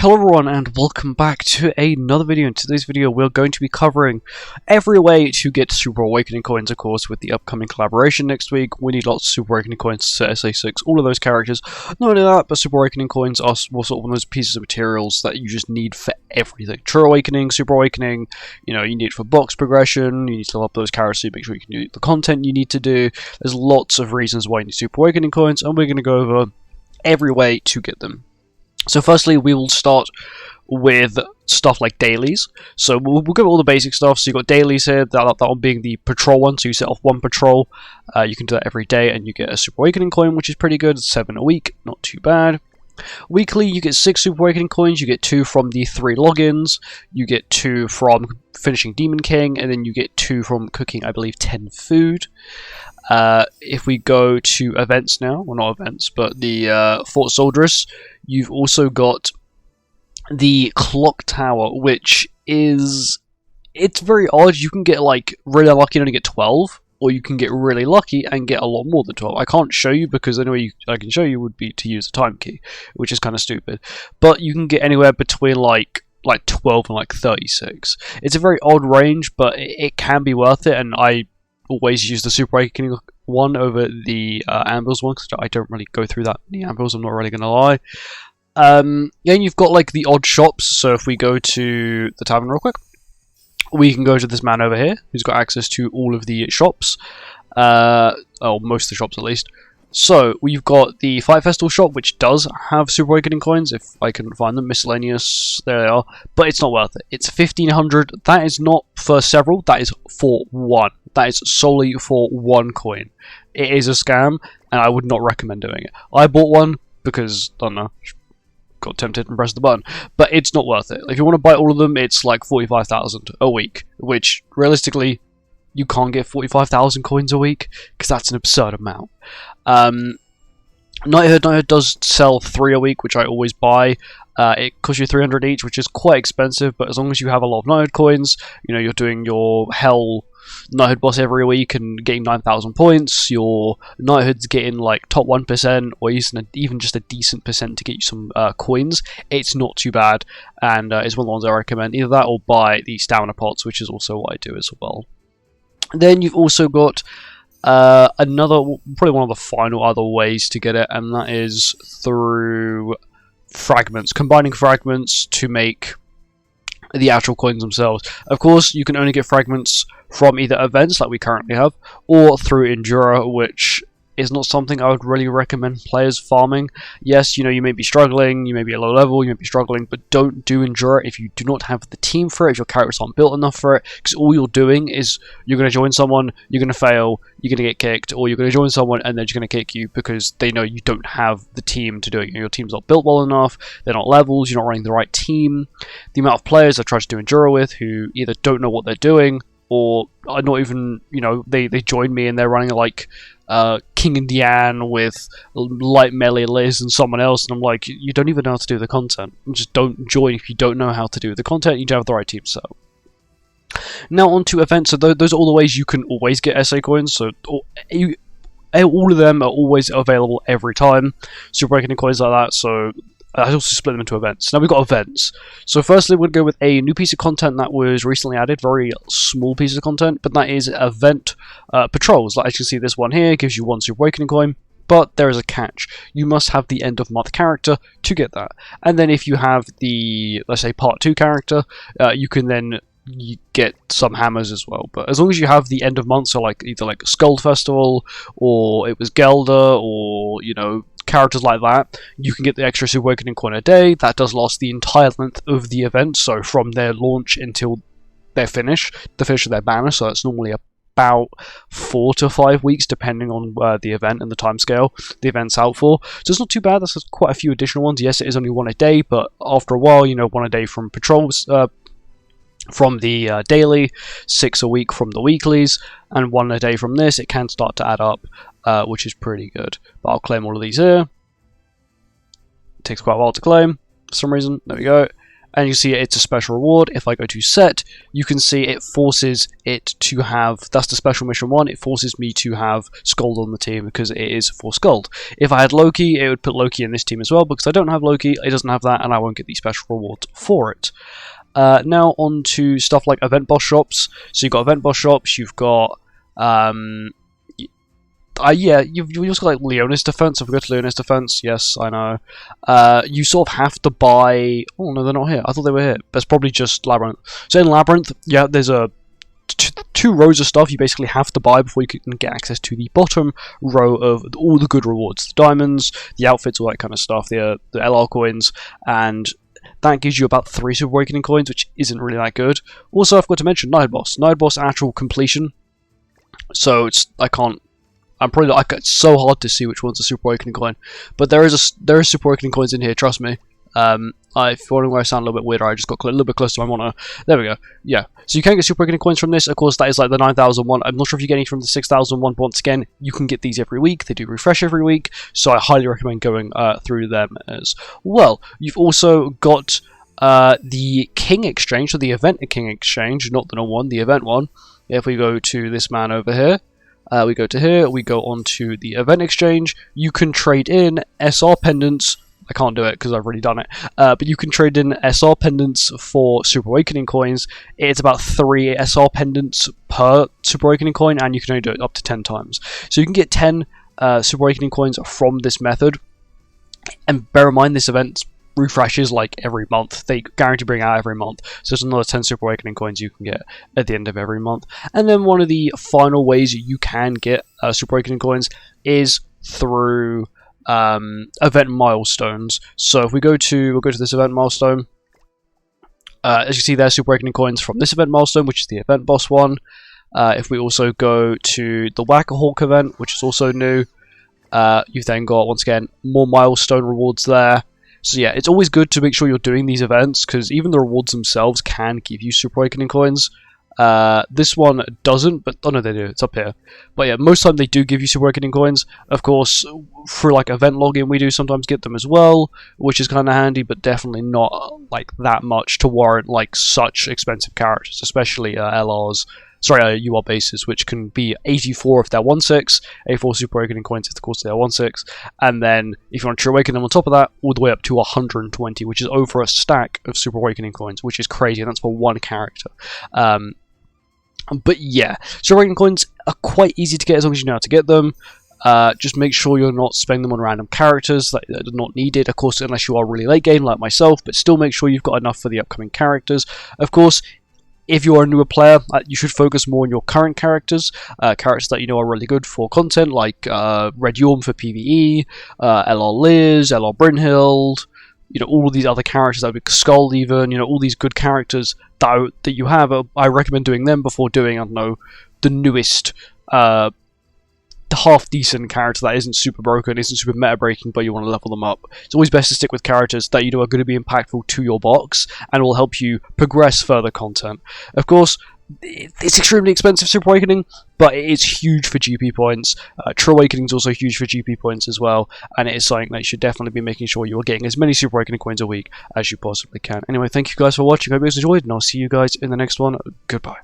Hello everyone and welcome back to another video. In today's video we're going to be covering every way to get Super Awakening coins, of course, with the upcoming collaboration next week. We need lots of Super Awakening coins to set SA6, all of those characters. Not only that, but Super Awakening coins are sort of one of those pieces of materials that you just need for everything. True Awakening, Super Awakening, you need it for box progression, you need to level up those characters so you make sure you can do the content you need to do. There's lots of reasons why you need Super Awakening coins, and we're going to go over every way to get them. So firstly, we will start with stuff like dailies. So we'll go all the basic stuff. So you've got dailies here, that one being the patrol one. So you set off one patrol, you can do that every day, and you get a Super Awakening coin, which is pretty good. It's 7 a week, not too bad. Weekly, you get 6 Super Awakening coins. You get 2 from the 3 logins. You get 2 from finishing Demon King, and then you get 2 from cooking, I believe, 10 food. If we go to events now, well, not events, but the Fort Soldieress, you've also got the Clock Tower, which is, it's very odd. You can get like really unlucky and only get 12, or you can get really lucky and get a lot more than 12. I can't show you because the only way I can show you would be to use a time key, which is kind of stupid. But you can get anywhere between like 12 and like 36. It's a very odd range, but it can be worth it, and I always use the Super Awakening one over the Ambrose one, because I don't really go through that many Ambrose, I'm not really going to lie. And you've got like the odd shops, so if we go to the tavern real quick, we can go to this man over here, who's got access to all of the shops, or most of the shops at least. So, we've got the Fight Festival shop, which does have Super Awakening coins, if I can find them, miscellaneous, there they are, but it's not worth it. It's 1500, that is not for several, that is for one. That is solely for one coin. It is a scam, and I would not recommend doing it. I bought one because, I don't know, got tempted and pressed the button, but it's not worth it. If you want to buy all of them, it's like 45,000 a week, which, realistically, you can't get 45,000 coins a week, because that's an absurd amount. Knighthood does sell 3 a week, which I always buy. It costs you 300 each, which is quite expensive, but as long as you have a lot of Knighthood coins, you're doing your Hell Knighthood boss every week and getting 9,000 points, your Knighthood's getting like top 1%, or even just a decent percent to get you some coins, it's not too bad, and it's one of the ones I recommend. Either that or buy the stamina pots, which is also what I do as well. Then you've also got another, probably one of the final other ways to get it, and that is through fragments, combining fragments to make the actual coins themselves. Of course, you can only get fragments from either events, like we currently have, or through Endura, which is not something I would really recommend players farming. Yes, you may be struggling, you may be at low level, you may be struggling, but don't do Endura if you do not have the team for it, if your characters aren't built enough for it, because all you're doing is you're going to join someone, you're going to fail, you're going to get kicked, or you're going to join someone and they're just going to kick you because they know you don't have the team to do it. Your team's not built well enough, they're not levels, you're not running the right team. The amount of players I've tried to do Endura with who either don't know what they're doing, or are not even, they join me and they're running like King and Diane with light melee Liz and someone else, and I'm like, you don't even know how to do the content. Just don't join if you don't know how to do the content, you don't have the right team set. Now on to events, so those are all the ways you can always get SA coins, so all of them are always available every time. Super Awakening coins like that, so I also split them into events. Now we've got events. So firstly, we'll go with a new piece of content that was recently added, very small piece of content, but that is event patrols. Like as you can see, this one here gives you 1 Super Awakening coin, but there is a catch. You must have the end of month character to get that. And then if you have the, let's say, part 2 character, you can then get some hammers as well. But as long as you have the end of month, so like either like Skull Festival, or it was Gelder, or characters like that, you can get the extra Super Awakening coin a day. That does last the entire length of the event, so from their launch until their finish, the finish of their banner, so that's normally about 4 to 5 weeks, depending on the event and the timescale the event's out for. So it's not too bad, that's quite a few additional ones. Yes, it is only 1 a day, but after a while, 1 a day from patrols, from the daily, 6 a week from the weeklies, and 1 a day from this, it can start to add up, which is pretty good. But I'll claim all of these here. It takes quite a while to claim, for some reason. There we go. and you see it's a special reward. If I go to set, you can see it forces it to have, that's the special mission 1, it forces me to have Skuld on the team because it is for Skuld. If I had Loki, it would put Loki in this team as well, because I don't have Loki, it doesn't have that, and I won't get the special rewards for it. Now on to stuff like event boss shops. So you've got event boss shops, you've got yeah, you've also got like Leonis Defense. I forgot Leonis Defense. Yes, I know. You sort of have to buy. Oh no, they're not here. I thought they were here. That's probably just Labyrinth. So in Labyrinth, yeah, there's a two rows of stuff you basically have to buy before you can get access to the bottom row of all the good rewards, the diamonds, the outfits, all that kind of stuff, the LR coins, and that gives you about 3 Super Awakening coins, which isn't really that good. Also, I've got to mention Knighthood Boss. Knighthood Boss actual completion. So it's it's so hard to see which one's a Super Awakening coin, but there is Super Awakening coins in here. Trust me. If you're wondering where I sound a little bit weirder, I just got a little bit close to my monitor. There we go. Yeah, so you can get Super Awakening coins from this. Of course, that is like the 9,001. I'm not sure if you get any from the 6,001. Once again, you can get these every week. They do refresh every week, so I highly recommend going through them as well. You've also got the King Exchange, so the Event King Exchange, not the normal one, the event one. If we go to this man over here, we go to here, we go on to the Event Exchange, you can trade in SR pendants. I can't do it because I've already done it, but you can trade in SR pendants for Super Awakening coins. It's about 3 SR pendants per Super Awakening coin, and you can only do it up to 10 times. So you can get 10 Super Awakening coins from this method, and bear in mind this event refreshes like every month. They guarantee bring out every month, so there's another 10 Super Awakening coins you can get at the end of every month. And then one of the final ways you can get Super Awakening coins is through event milestones. So if we'll go to this event milestone, as you see there's Super Awakening coins from this event milestone, which is the event boss one. If we also go to the Whack-a-Hawk event, which is also new, you've then got, once again, more milestone rewards there. So yeah, it's always good to make sure you're doing these events, because even the rewards themselves can give you Super Awakening coins. This one doesn't, but oh no, they do. It's up here. But yeah, most of the time they do give you Super Awakening coins. Of course, through like event login, we do sometimes get them as well, which is kind of handy, but definitely not like that much to warrant like such expensive characters, especially LRs. Sorry, UR bases, which can be 84 if they're 1/6, 84 Super Awakening coins if of course they're 1/6, and then if you want to awaken them on top of that, all the way up to 120, which is over a stack of Super Awakening coins, which is crazy, and that's for one character. But yeah, Super Awakening coins are quite easy to get as long as you know how to get them. Just make sure you're not spending them on random characters that are not needed, of course, unless you are really late game like myself, but still make sure you've got enough for the upcoming characters. Of course, if you're a newer player, you should focus more on your current characters, characters that you know are really good for content, like Red Yorm for PvE, LR Liz, LR Brynhild, you know, all of these other characters, that would be Skull even, you know, all these good characters that you have. I recommend doing them before doing, I don't know, the newest, half-decent character that isn't super broken, isn't super meta-breaking, but you want to level them up. It's always best to stick with characters that you know are going to be impactful to your box and will help you progress further content. Of course, it's extremely expensive, Super Awakening, but it is huge for GP points. True Awakening is also huge for GP points as well, and it is something that you should definitely be making sure you are getting as many Super Awakening coins a week as you possibly can. Anyway, thank you guys for watching. I hope you guys enjoyed, and I'll see you guys in the next one. Goodbye.